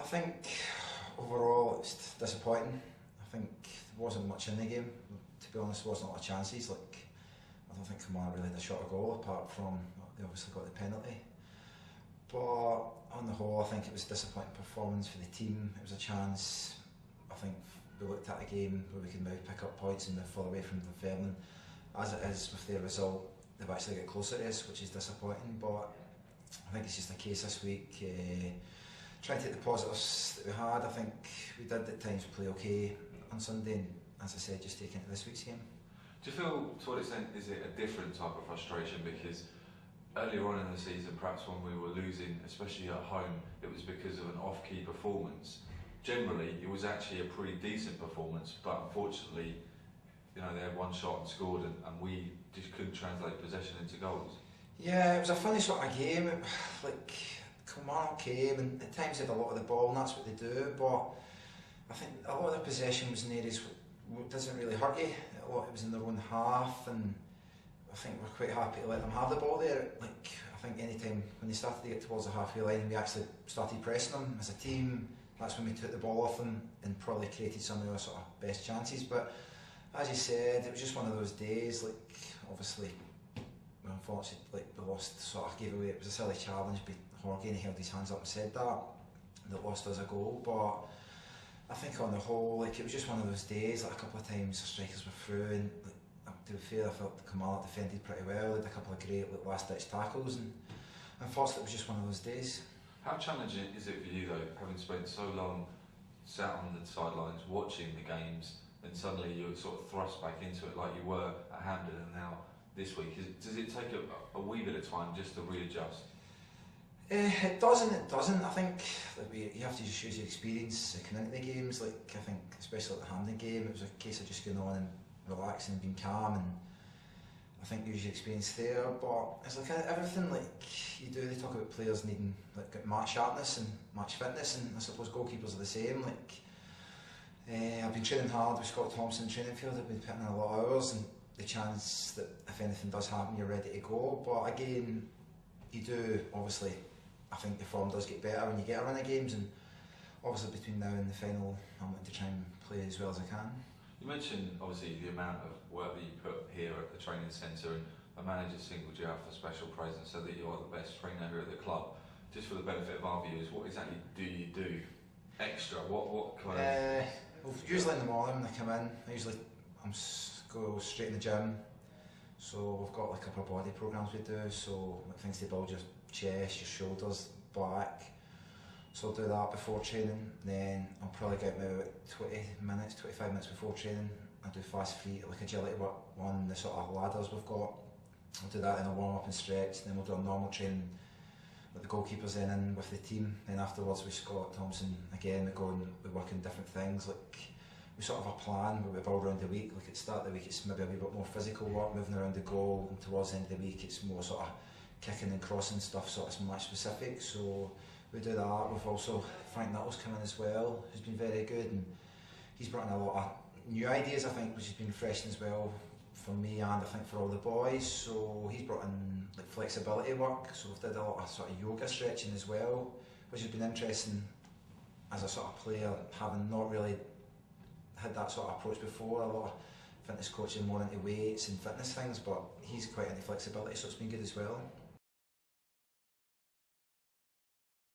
I think overall it's disappointing. I think there wasn't much in the game. To be honest, there wasn't a lot of chances. I don't think Kilmarnock really had a shot a goal apart from they obviously got the penalty. But on the whole, I think it was a disappointing performance for the team. It was a chance. I think we looked at a game where we could maybe pick up points and move further away from Hibernian. As it is with their result, they've actually got closer to us, which is disappointing. But I think it's just a case this week. Try to take the positives that we had. I think we did at times play okay on Sunday, and as I said, just take into this week's game. Do you feel, to what extent, is it a different type of frustration? Because earlier on in the season, perhaps when we were losing, especially at home, it was because of an off-key performance. Generally, it was actually a pretty decent performance, but unfortunately, you know, they had one shot and scored, and we just couldn't translate possession into goals. Yeah, it was a funny sort of game. Like, Kilmarnock came, and at times they had a lot of the ball, and that's what they do, but I think a lot of the possession was in areas that doesn't really hurt you. A lot of it was in their own half, and I think we're quite happy to let them have the ball there. Like, I think any time when they started to get towards the halfway line, we actually started pressing them as a team. That's when we took the ball off them and probably created some of our sort of best chances. But as you said, it was just one of those days. Like, obviously, unfortunately, like, we lost, sort of gave away. It was a silly challenge, but Horgan held his hands up and said that lost us a goal. But I think on the whole, like, it was just one of those days. Like, a couple of times the strikers were through, and like, to be fair, I felt the Kilmarnock defended pretty well. They had a couple of great last-ditch tackles, and unfortunately, it was just one of those days. How challenging is it for you though, having spent so long sat on the sidelines watching the games, and suddenly you're sort of thrust back into it like you were at Hampden and now this week? Does it take a wee bit of time just to readjust? It does and it doesn't. I think that you have to just use your experience coming into the games. Like, I think especially at the Hampden game, it was a case of just going on and relaxing and being calm, and I think use your experience there. But it's like everything like you do. They talk about players needing like match sharpness and match fitness, and I suppose goalkeepers are the same. Like, I've been training hard with Scott Thompson in training field. I've been putting in a lot of hours, and the chance that if anything does happen, you're ready to go. But again, you do obviously. I think the form does get better when you get a run of games, and obviously between now and the final, I'm going to try and play as well as I can. You mentioned obviously the amount of work that you put here at the training centre, and the manager singled you out for special praise and said that you are the best trainer here at the club. Just for the benefit of our viewers, what exactly do you do extra? What kind of? Well, usually in the morning when I come in, I'm go straight in the gym. So we've got like a couple of body programs we do. So like things to build your chest, your shoulders, back. So I'll do that before training. Then I'll probably get maybe about 25 minutes before training. I do fast feet, like agility work on the sort of ladders we've got. I'll do that in a warm up and stretch. Then we'll do a normal training with the goalkeepers in with the team. Then afterwards with Scott Thompson again, we go and we work on different things. Like, we sort of have a plan where we build around the week. Like at the start of the week, it's maybe a wee bit more physical work, moving around the goal, and towards the end of the week, it's more sort of kicking and crossing stuff, sort of match specific. So we do that. We've also Frank Nuttall's come in as well, who's been very good, and he's brought in a lot of new ideas, I think, which has been refreshing as well for me and I think for all the boys. So he's brought in like flexibility work. So we've did a lot of sort of yoga stretching as well, which has been interesting as a sort of player, having not really had that sort of approach before. A lot of fitness coaching more into weights and fitness things, but he's quite into flexibility, so it's been good as well.